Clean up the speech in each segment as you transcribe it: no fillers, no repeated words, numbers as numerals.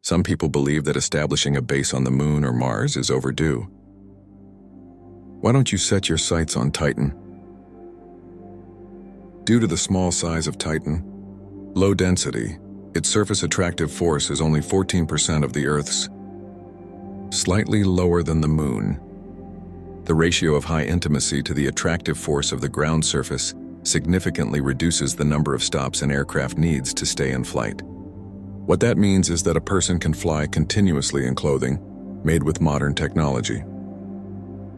Some people believe that establishing a base on the Moon or Mars is overdue. Why don't you set your sights on Titan? Due to the small size of Titan, low density, its surface attractive force is only 14% of the Earth's, slightly lower than the Moon. The ratio of high intimacy to the attractive force of the ground surface significantly reduces the number of stops an aircraft needs to stay in flight. What that means is that a person can fly continuously in clothing made with modern technology.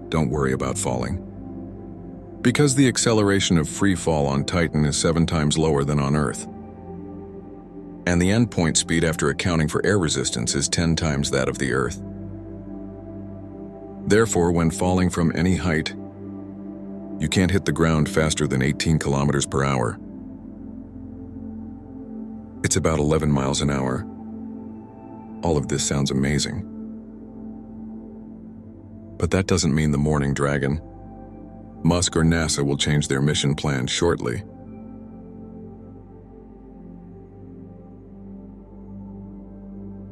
Don't worry about falling. Because the acceleration of free fall on Titan is 7 times lower than on Earth. And the endpoint speed after accounting for air resistance is 10 times that of the Earth. Therefore, when falling from any height, you can't hit the ground faster than 18 kilometers per hour. It's about 11 miles an hour. All of this sounds amazing. But that doesn't mean the morning dragon. Musk or NASA will change their mission plan shortly.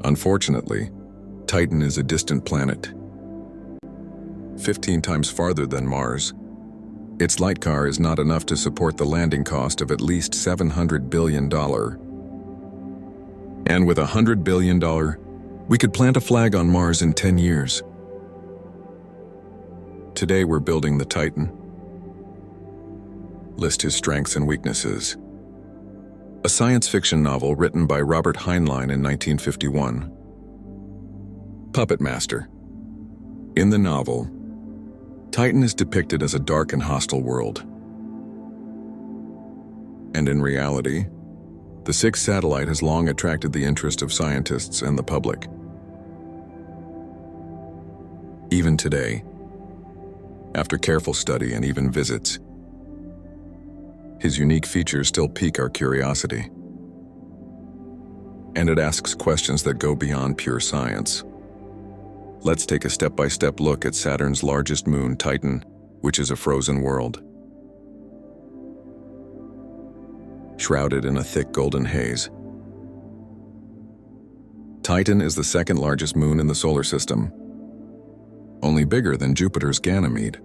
Unfortunately, Titan is a distant planet. 15 times farther than Mars. Its light car is not enough to support the landing cost of at least $700 billion. And with $100 billion, we could plant a flag on Mars in 10 years. Today we're building the Titan. List his strengths and weaknesses. A science fiction novel written by Robert Heinlein in 1951. Puppet Master. In the novel, Titan is depicted as a dark and hostile world. And in reality, the 6th satellite has long attracted the interest of scientists and the public. Even today, after careful study and even visits, his unique features still pique our curiosity. And it asks questions that go beyond pure science. Let's take a step-by-step look at Saturn's largest moon, Titan, which is a frozen world. Shrouded in a thick golden haze. Titan is the 2nd largest moon in the solar system, only bigger than Jupiter's Ganymede.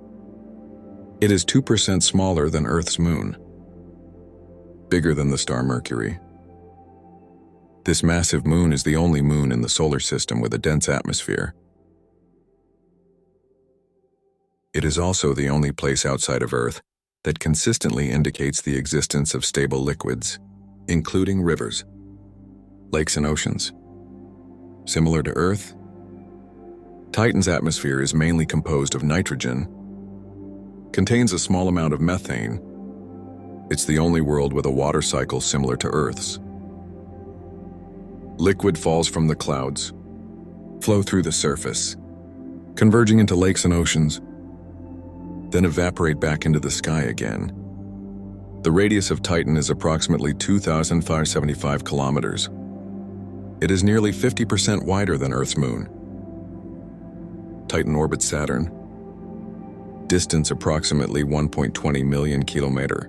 It is 2% smaller than Earth's moon, bigger than the star Mercury. This massive moon is the only moon in the solar system with a dense atmosphere. It is also the only place outside of Earth that consistently indicates the existence of stable liquids, including rivers, lakes, and oceans. Similar to Earth, Titan's atmosphere is mainly composed of nitrogen, contains a small amount of methane. It's the only world with a water cycle similar to Earth's. Liquid falls from the clouds, flow through the surface, converging into lakes and oceans, then evaporate back into the sky again. The radius of Titan is approximately 2,575 kilometers. It is nearly 50% wider than Earth's moon. Titan orbits Saturn. Distance approximately 1.20 million kilometers.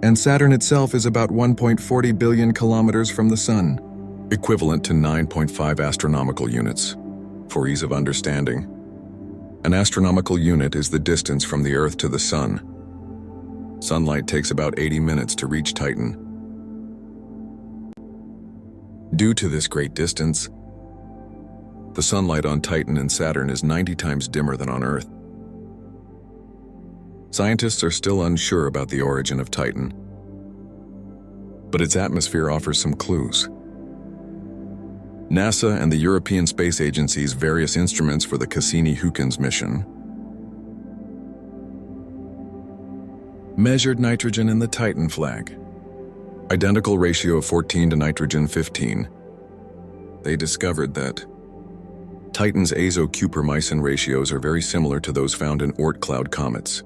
And Saturn itself is about 1.40 billion kilometers from the Sun, equivalent to 9.5 astronomical units. For ease of understanding, an astronomical unit is the distance from the Earth to the Sun. Sunlight takes about 80 minutes to reach Titan. Due to this great distance, the sunlight on Titan and Saturn is 90 times dimmer than on Earth. Scientists are still unsure about the origin of Titan, but its atmosphere offers some clues. NASA and the European Space Agency's various instruments for the Cassini-Huygens mission measured nitrogen in the Titan flag. Identical ratio of 14 to nitrogen 15. They discovered that Titan's azo-Kupermycin ratios are very similar to those found in Oort cloud comets.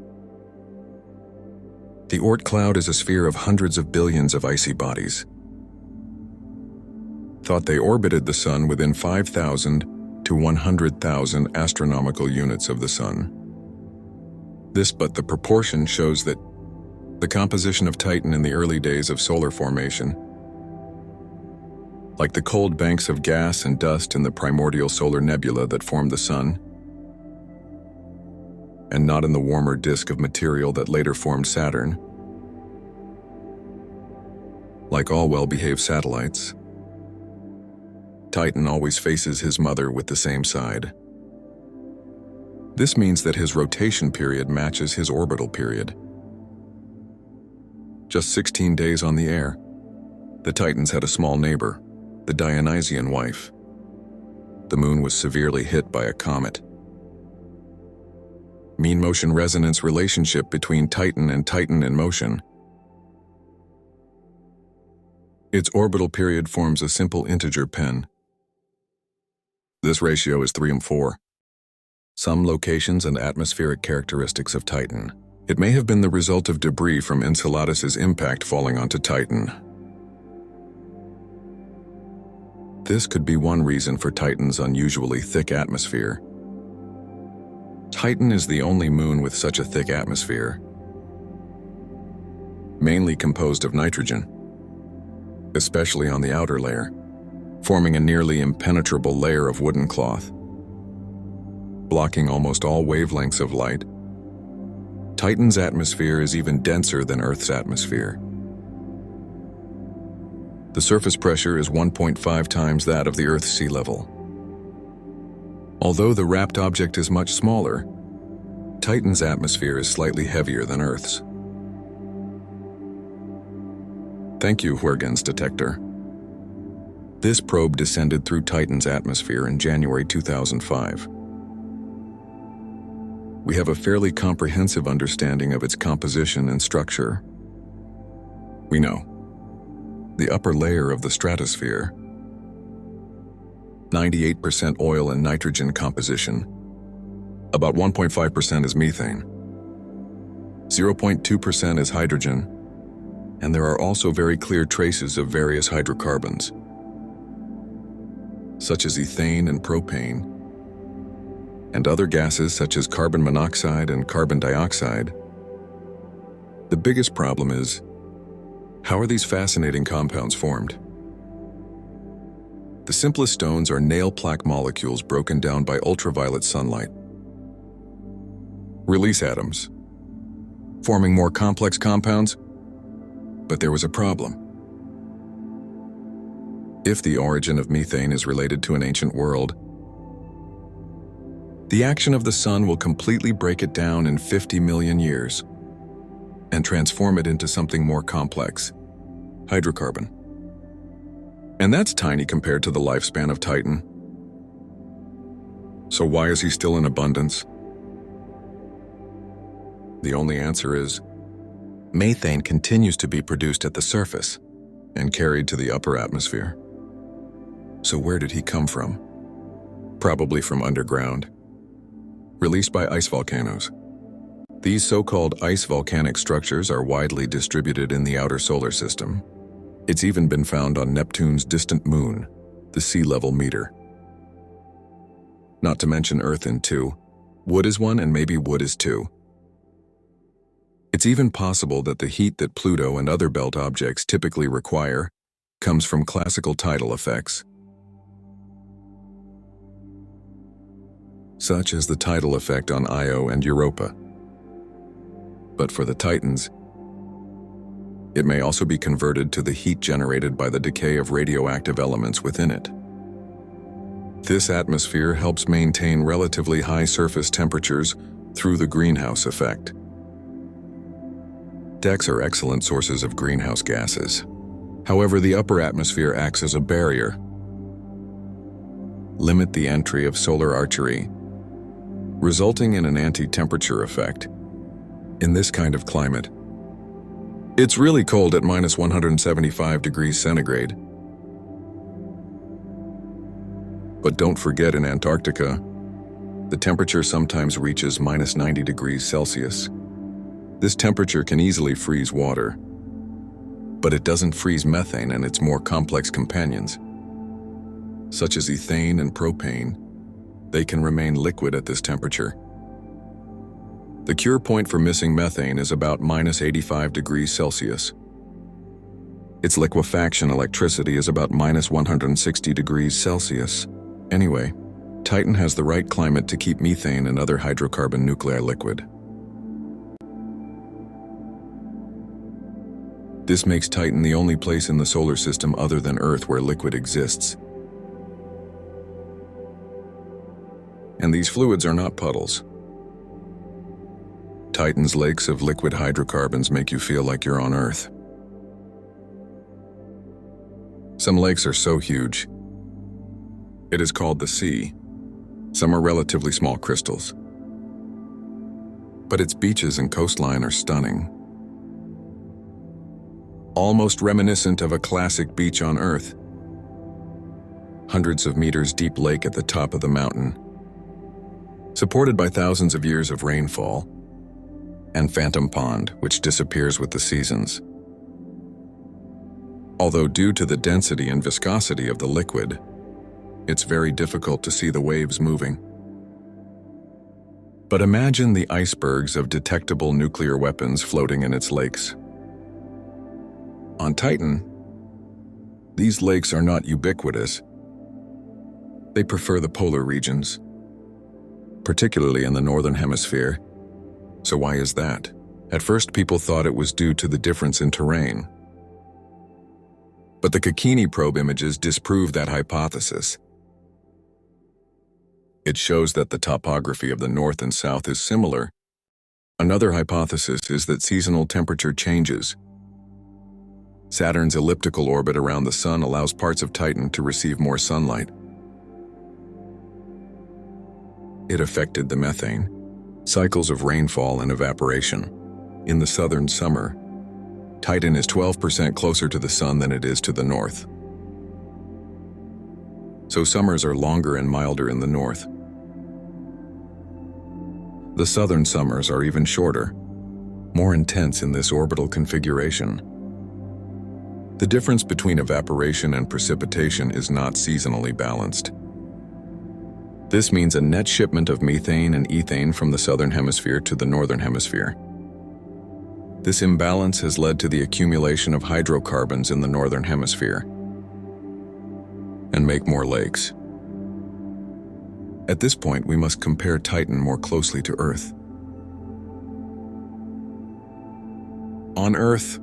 The Oort cloud is a sphere of hundreds of billions of icy bodies. Thought they orbited the Sun within 5,000 to 100,000 astronomical units of the Sun. But the proportion shows that the composition of Titan in the early days of solar formation like the cold banks of gas and dust in the primordial solar nebula that formed the Sun, and not in the warmer disk of material that later formed Saturn. Like all well-behaved satellites, Titan always faces his mother with the same side. This means that his rotation period matches his orbital period. Just 16 days on the air, the Titans had a small neighbor, the Dionysian wife. The moon was severely hit by a comet. Mean motion resonance relationship between Titan and Titan in motion. Its orbital period forms a simple integer pen. This ratio is 3:4. Some locations and atmospheric characteristics of Titan. It may have been the result of debris from Enceladus's impact falling onto Titan. This could be one reason for Titan's unusually thick atmosphere. Titan is the only moon with such a thick atmosphere, mainly composed of nitrogen, especially on the outer layer, forming a nearly impenetrable layer of wooden cloth. Blocking almost all wavelengths of light, Titan's atmosphere is even denser than Earth's atmosphere. The surface pressure is 1.5 times that of the Earth's sea level. Although the wrapped object is much smaller, Titan's atmosphere is slightly heavier than Earth's. Thank you, Huygens detector. This probe descended through Titan's atmosphere in January 2005. We have a fairly comprehensive understanding of its composition and structure. We know the upper layer of the stratosphere, 98% oil and nitrogen composition. About 1.5% is methane. 0.2% is hydrogen, and there are also very clear traces of various hydrocarbons, such as ethane and propane, and other gases such as carbon monoxide and carbon dioxide. The biggest problem is, how are these fascinating compounds formed? The simplest stones are nail plaque molecules broken down by ultraviolet sunlight. Release atoms, forming more complex compounds. But there was a problem. If the origin of methane is related to an ancient world, the action of the sun will completely break it down in 50 million years and transform it into something more complex, hydrocarbon. And that's tiny compared to the lifespan of Titan. So why is he still in abundance? The only answer is, methane continues to be produced at the surface and carried to the upper atmosphere. So where did he come from? Probably from underground, released by ice volcanoes. These so-called ice volcanic structures are widely distributed in the outer solar system. It's even been found on Neptune's distant moon, the sea level meter. Not to mention Earth in two. Wood is one and maybe wood is two. It's even possible that the heat that Pluto and other belt objects typically require comes from classical tidal effects, such as the tidal effect on Io and Europa. But for the Titans, it may also be converted to the heat generated by the decay of radioactive elements within it. This atmosphere helps maintain relatively high surface temperatures through the greenhouse effect. Decks are excellent sources of greenhouse gases. However, the upper atmosphere acts as a barrier. Limit the entry of solar archery, resulting in an anti-temperature effect. In this kind of climate, it's really cold at minus 175 degrees centigrade. But don't forget, in Antarctica, the temperature sometimes reaches minus 90 degrees Celsius. This temperature can easily freeze water, but it doesn't freeze methane and its more complex companions, such as ethane and propane. They can remain liquid at this temperature. The cure point for missing methane is about minus 85 degrees Celsius. Its liquefaction electricity is about minus 160 degrees Celsius. Anyway, Titan has the right climate to keep methane and other hydrocarbon nuclei liquid. This makes Titan the only place in the solar system other than Earth where liquid exists. And these fluids are not puddles. Titan's lakes of liquid hydrocarbons make you feel like you're on Earth. Some lakes are so huge, it is called the sea. Some are relatively small crystals. But its beaches and coastline are stunning. Almost reminiscent of a classic beach on Earth. Hundreds of meters deep lake at the top of the mountain, supported by thousands of years of rainfall, and Phantom Pond, which disappears with the seasons. Although due to the density and viscosity of the liquid, it's very difficult to see the waves moving. But imagine the icebergs of detectable nuclear weapons floating in its lakes. On Titan, these lakes are not ubiquitous. They prefer the polar regions, particularly in the northern hemisphere. So why is that? At first, people thought it was due to the difference in terrain. But the Cassini probe images disprove that hypothesis. It shows that the topography of the north and south is similar. Another hypothesis is that seasonal temperature changes. Saturn's elliptical orbit around the Sun allows parts of Titan to receive more sunlight. It affected the methane, cycles of rainfall and evaporation. In the southern summer, Titan is 12% closer to the Sun than it is to the north. So summers are longer and milder in the north. The southern summers are even shorter, more intense in this orbital configuration. The difference between evaporation and precipitation is not seasonally balanced. This means a net shipment of methane and ethane from the southern hemisphere to the northern hemisphere. This imbalance has led to the accumulation of hydrocarbons in the northern hemisphere and make more lakes. At this point, we must compare Titan more closely to Earth. On Earth,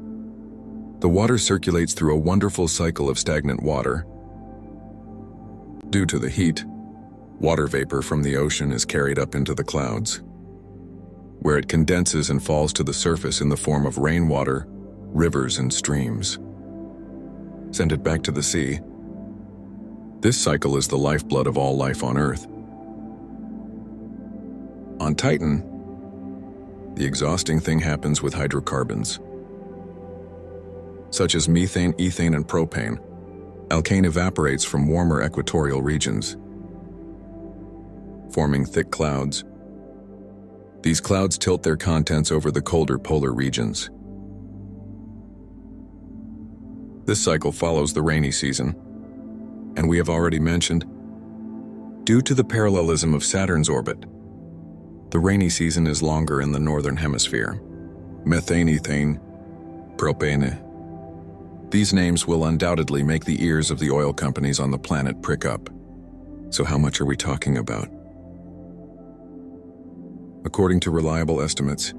the water circulates through a wonderful cycle of stagnant water. Due to the heat, water vapor from the ocean is carried up into the clouds, where it condenses and falls to the surface in the form of rainwater, rivers, and streams. Send it back to the sea. This cycle is the lifeblood of all life on Earth. On Titan, the exhausting thing happens with hydrocarbons, such as methane, ethane, and propane. Alkane evaporates from warmer equatorial regions, forming thick clouds. These clouds tilt their contents over the colder polar regions. This cycle follows the rainy season, and we have already mentioned, due to the parallelism of Saturn's orbit, the rainy season is longer in the northern hemisphere. Methane, ethane, propane. These names will undoubtedly make the ears of the oil companies on the planet prick up. So how much are we talking about? According to reliable estimates,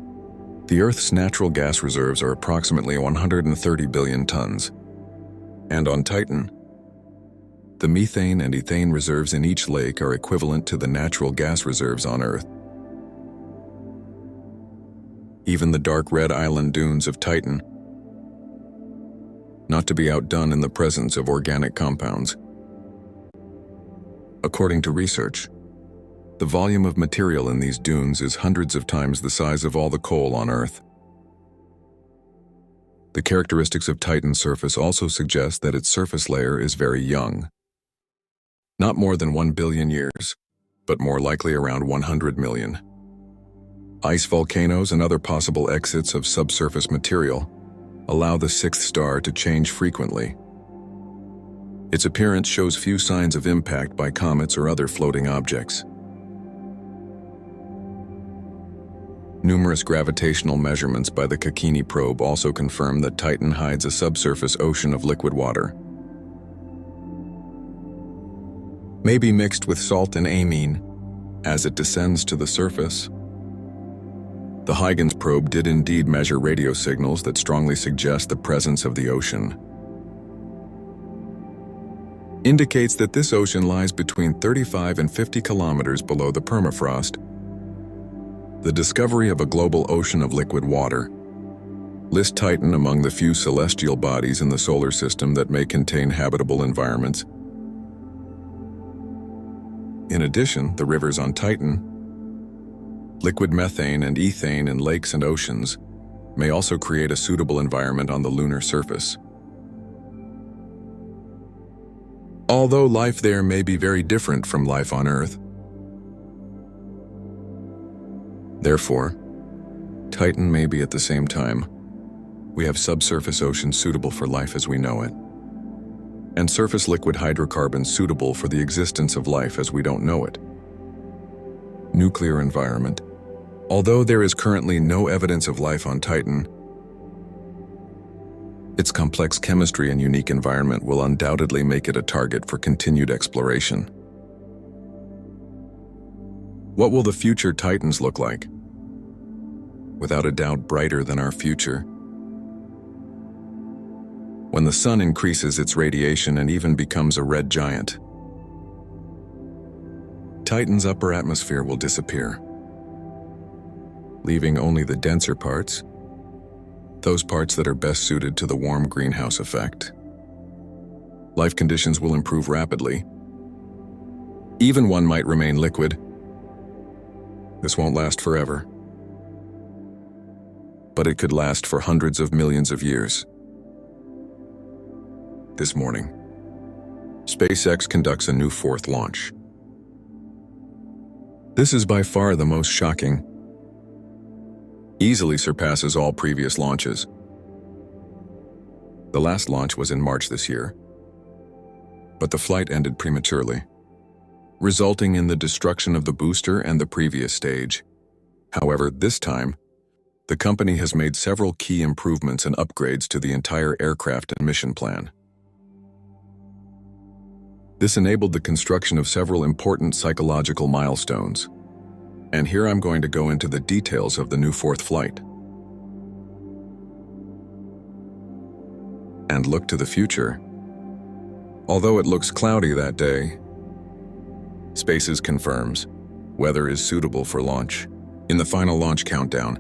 the Earth's natural gas reserves are approximately 130 billion tons. And on Titan, the methane and ethane reserves in each lake are equivalent to the natural gas reserves on Earth. Even the dark red island dunes of Titan, not to be outdone in the presence of organic compounds. According to research, the volume of material in these dunes is hundreds of times the size of all the coal on Earth. The characteristics of Titan's surface also suggest that its surface layer is very young. Not more than 1 billion years, but more likely around 100 million. Ice volcanoes and other possible exits of subsurface material allow the sixth star to change frequently. Its appearance shows few signs of impact by comets or other floating objects. Numerous gravitational measurements by the Cassini probe also confirm that Titan hides a subsurface ocean of liquid water, maybe mixed with salt and amine, as it descends to the surface. The Huygens probe did indeed measure radio signals that strongly suggest the presence of the ocean. Indicates that this ocean lies between 35 and 50 kilometers below the permafrost. The discovery of a global ocean of liquid water lists Titan among the few celestial bodies in the solar system that may contain habitable environments. In addition, the rivers on Titan, liquid methane and ethane in lakes and oceans, may also create a suitable environment on the lunar surface. Although life there may be very different from life on Earth. Therefore, Titan may be at the same time. We have subsurface oceans suitable for life as we know it, and surface liquid hydrocarbons suitable for the existence of life as we don't know it. Nuclear environment. Although there is currently no evidence of life on Titan, its complex chemistry and unique environment will undoubtedly make it a target for continued exploration. What will the future Titans look like? Without a doubt, brighter than our future. When the sun increases its radiation and even becomes a red giant, Titan's upper atmosphere will disappear, leaving only the denser parts, those parts that are best suited to the warm greenhouse effect. Life conditions will improve rapidly. Even one might remain liquid. This won't last forever, but it could last for hundreds of millions of years. This morning, SpaceX conducts a new fourth launch. This is by far the most shocking. Easily surpasses all previous launches. The last launch was in March this year, but the flight ended prematurely, resulting in the destruction of the booster and the previous stage. However, this time, the company has made several key improvements and upgrades to the entire aircraft and mission plan. This enabled the construction of several important psychological milestones. And here I'm going to go into the details of the new fourth flight. And look to the future. Although it looks cloudy that day, Spaces confirms weather is suitable for launch. In the final launch countdown,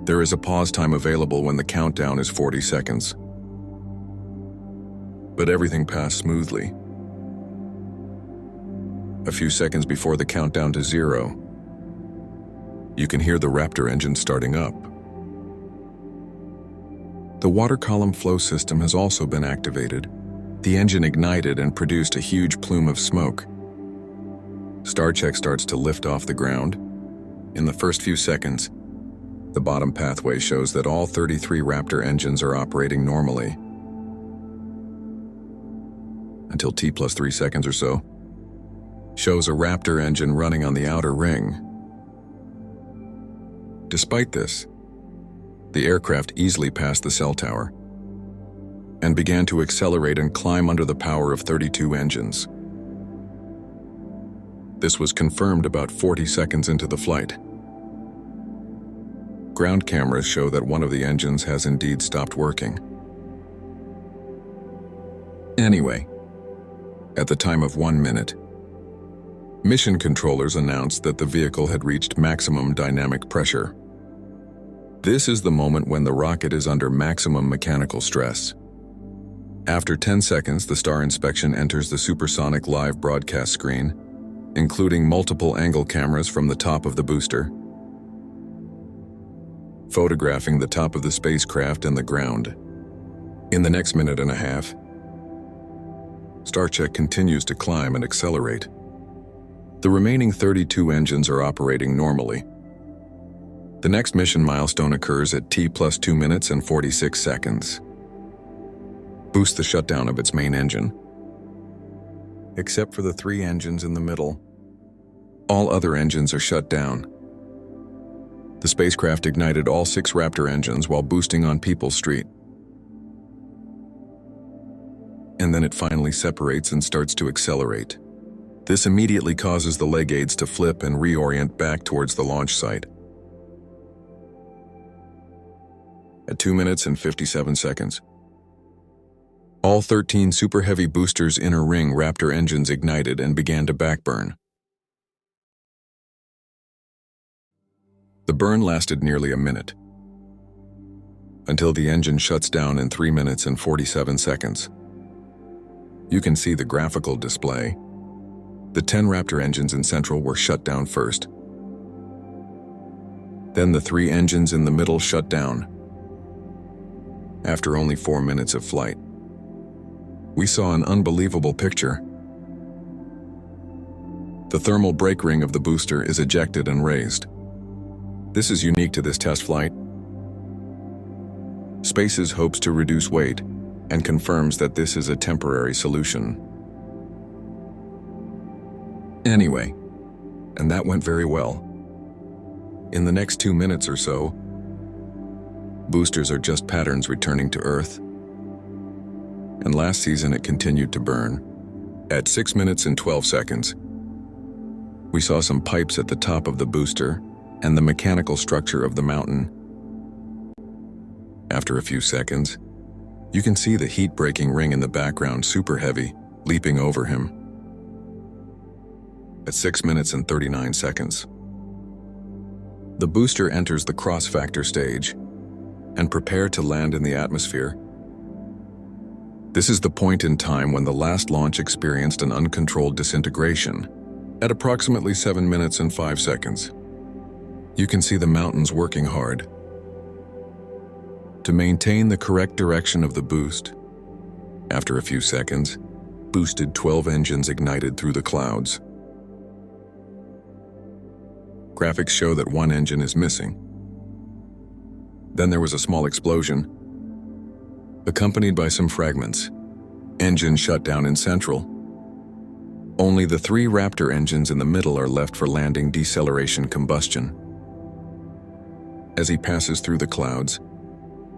there is a pause time available when the countdown is 40 seconds. But everything passed smoothly. A few seconds before the countdown to 0, you can hear the Raptor engine starting up. The water column flow system has also been activated. The engine ignited and produced a huge plume of smoke. StarCheck starts to lift off the ground. In the first few seconds, the bottom pathway shows that all 33 Raptor engines are operating normally. Until T+3 seconds or so, shows a Raptor engine running on the outer ring. Despite this, the aircraft easily passed the cell tower and began to accelerate and climb under the power of 32 engines. This was confirmed about 40 seconds into the flight. Ground cameras show that one of the engines has indeed stopped working. Anyway, at the time of 1 minute, mission controllers announced that the vehicle had reached maximum dynamic pressure. This is the moment when the rocket is under maximum mechanical stress. After 10 seconds, the star inspection enters the supersonic live broadcast screen, including multiple angle cameras from the top of the booster, photographing the top of the spacecraft and the ground. In the next minute and a half, StarCheck continues to climb and accelerate. The remaining 32 engines are operating normally. The next mission milestone occurs at T+2 minutes and 46 seconds. Boost the shutdown of its main engine. Except for the 3 engines in the middle, all other engines are shut down. The spacecraft ignited all 6 Raptor engines while boosting on People's Street. And then it finally separates and starts to accelerate. This immediately causes the leg aids to flip and reorient back towards the launch site. At 2 minutes and 57 seconds, all 13 Super Heavy boosters' inner ring Raptor engines ignited and began to backburn. The burn lasted nearly a minute, until the engine shuts down in 3 minutes and 47 seconds. You can see the graphical display. The 10 Raptor engines in central were shut down first. Then the 3 engines in the middle shut down. After only 4 minutes of flight, we saw an unbelievable picture. The thermal brake ring of the booster is ejected and raised. This is unique to this test flight. Spaces hopes to reduce weight and confirms that this is a temporary solution. Anyway, and that went very well. In the next 2 minutes or so, boosters are just patterns returning to Earth. And last season it continued to burn. At 6 minutes and 12 seconds, we saw some pipes at the top of the booster and the mechanical structure of the mountain. After a few seconds, you can see the heat-breaking ring in the background, Super Heavy, leaping over him. At 6 minutes and 39 seconds, the booster enters the cross-factor stage and prepare to land in the atmosphere. This is the point in time when the last launch experienced an uncontrolled disintegration. At approximately 7 minutes and 5 seconds, you can see the mountains working hard to maintain the correct direction of the boost. After a few seconds, boosted 12 engines ignited through the clouds. Graphics show that 1 engine is missing. Then there was a small explosion, accompanied by some fragments. Engine shut down in central. Only the 3 Raptor engines in the middle are left for landing, deceleration, combustion. As he passes through the clouds,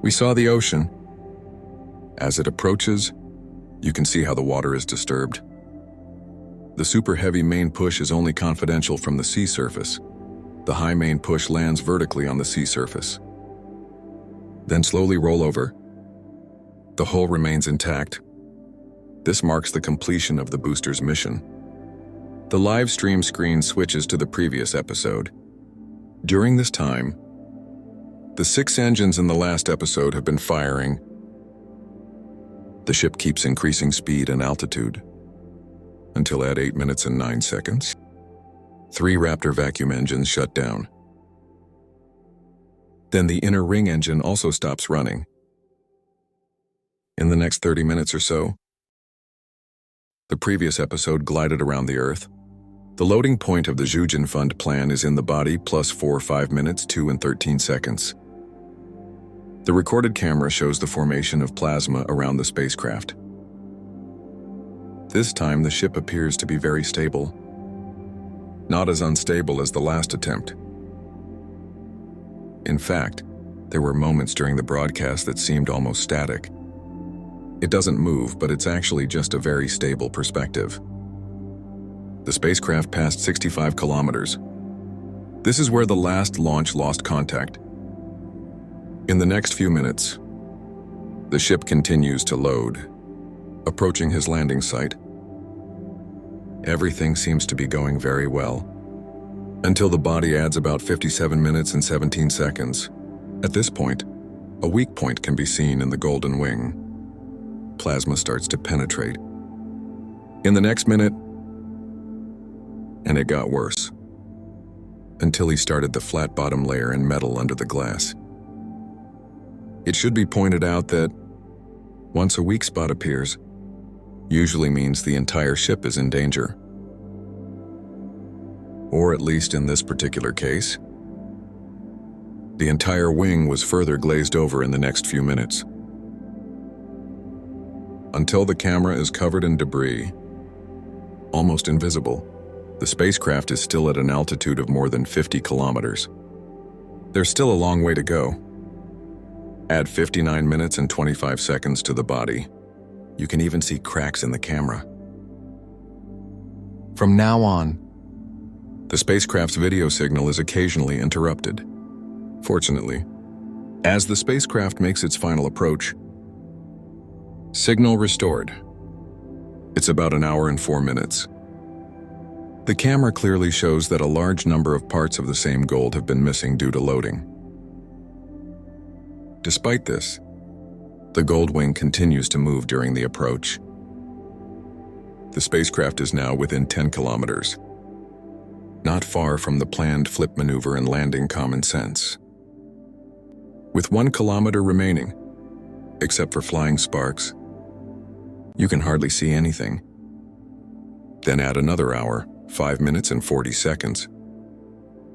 we saw the ocean. As it approaches, you can see how the water is disturbed. The Super Heavy main push is only confidential from the sea surface. The high main push lands vertically on the sea surface. Then slowly roll over. The hull remains intact. This marks the completion of the booster's mission. The live stream screen switches to the previous episode. During this time, the 6 engines in the last episode have been firing. The ship keeps increasing speed and altitude until at 8 minutes and 9 seconds, 3 Raptor vacuum engines shut down. Then the inner ring engine also stops running. In the next 30 minutes or so, the previous episode glided around the Earth. The loading point of the Zhujin Fund plan is in the body plus 4 5 minutes 2 and 13 seconds. The recorded camera shows the formation of plasma around the spacecraft. This time the ship appears to be very stable, not as unstable as the last attempt. In fact, there were moments during the broadcast that seemed almost static. It doesn't move, but it's actually just a very stable perspective. The spacecraft passed 65 kilometers. This is where the last launch lost contact. In the next few minutes, the ship continues to load, approaching his landing site. Everything seems to be going very well, until the body adds about 57 minutes and 17 seconds. At this point, a weak point can be seen in the golden wing. Plasma starts to penetrate. In the next minute, and it got worse, until he started the flat bottom layer and metal under the glass. It should be pointed out that once a weak spot appears, usually means the entire ship is in danger. Or at least in this particular case, the entire wing was further glazed over in the next few minutes. Until the camera is covered in debris, almost invisible, the spacecraft is still at an altitude of more than 50 kilometers. There's still a long way to go. Add 59 minutes and 25 seconds to the body. You can even see cracks in the camera. From now on, the spacecraft's video signal is occasionally interrupted. Fortunately, as the spacecraft makes its final approach, signal restored. It's about an hour and 4 minutes. The camera clearly shows that a large number of parts of the same gold have been missing due to loading. Despite this, the gold wing continues to move during the approach. The spacecraft is now within 10 kilometers, not far from the planned flip maneuver and landing common sense. With 1 kilometer remaining, except for flying sparks, you can hardly see anything. Then add another hour, 5 minutes and 40 seconds.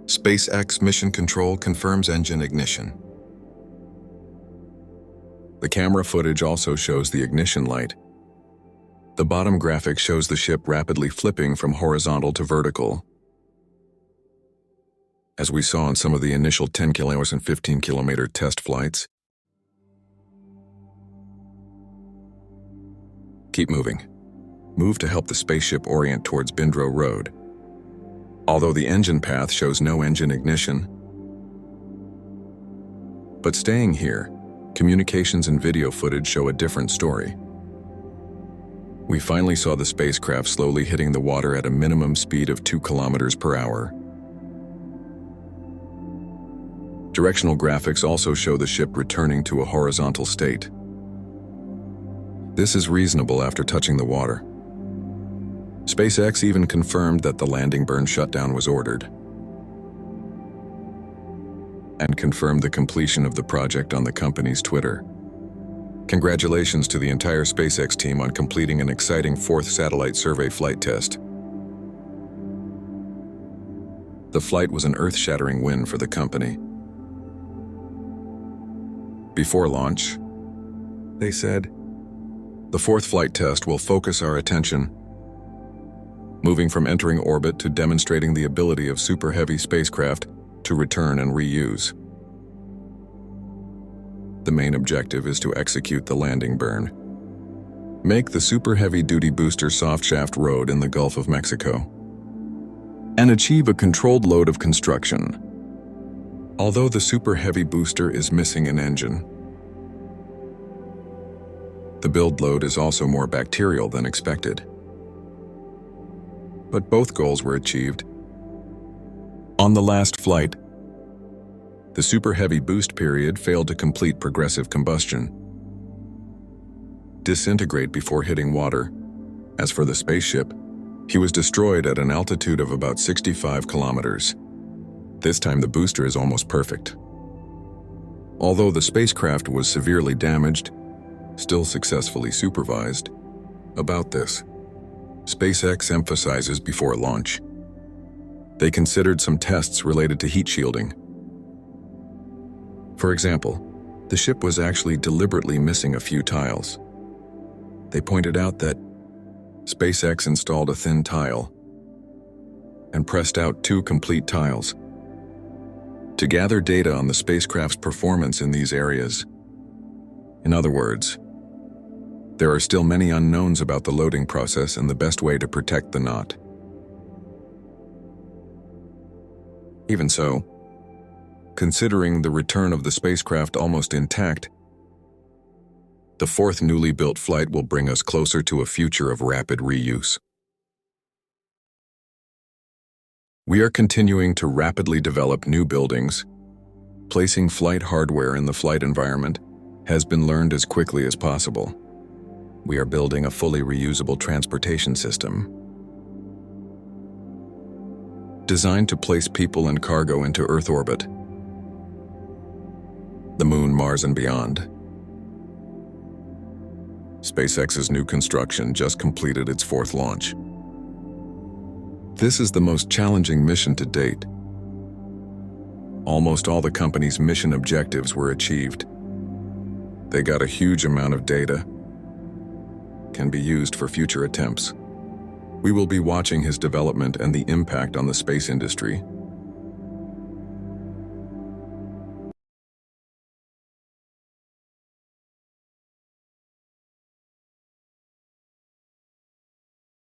SpaceX Mission Control confirms engine ignition. The camera footage also shows the ignition light. The bottom graphic shows the ship rapidly flipping from horizontal to vertical. As we saw in some of the initial 10 kilometers and 15 kilometer test flights. Keep moving. Move to help the spaceship orient towards Bindro Road. Although the engine path shows no engine ignition. But staying here, communications and video footage show a different story. We finally saw the spacecraft slowly hitting the water at a minimum speed of 2 kilometers per hour. Directional graphics also show the ship returning to a horizontal state. This is reasonable after touching the water. SpaceX even confirmed that the landing burn shutdown was ordered, and confirmed the completion of the project on the company's Twitter. Congratulations to the entire SpaceX team on completing an exciting 4th satellite survey flight test. The flight was an earth-shattering win for the company. Before launch, they said, "The 4th flight test will focus our attention, moving from entering orbit to demonstrating the ability of super heavy spacecraft to return and reuse. The main objective is to execute the landing burn. Make the super heavy-duty booster soft shaft road in the Gulf of Mexico, and achieve a controlled load of construction. Although the super heavy booster is missing an engine, the build load is also more bacterial than expected. But both goals were achieved. On the last flight, the super heavy boost period failed to complete progressive combustion, disintegrate before hitting water. As for the spaceship, he was destroyed at an altitude of about 65 kilometers. This time the booster is almost perfect. Although the spacecraft was severely damaged, still successfully supervised. About this, SpaceX emphasizes before launch. They considered some tests related to heat shielding. For example, the ship was actually deliberately missing a few tiles. They pointed out that SpaceX installed a thin tile and pressed out 2 complete tiles to gather data on the spacecraft's performance in these areas. In other words, there are still many unknowns about the loading process and the best way to protect the knot. Even so, considering the return of the spacecraft almost intact, the 4th newly built flight will bring us closer to a future of rapid reuse. We are continuing to rapidly develop new buildings. Placing flight hardware in the flight environment has been learned as quickly as possible. We are building a fully reusable transportation system designed to place people and cargo into Earth orbit, the Moon, Mars, and beyond. SpaceX's new construction just completed its 4th launch. This is the most challenging mission to date. Almost all the company's mission objectives were achieved. They got a huge amount of data, can be used for future attempts. We will be watching his development and the impact on the space industry.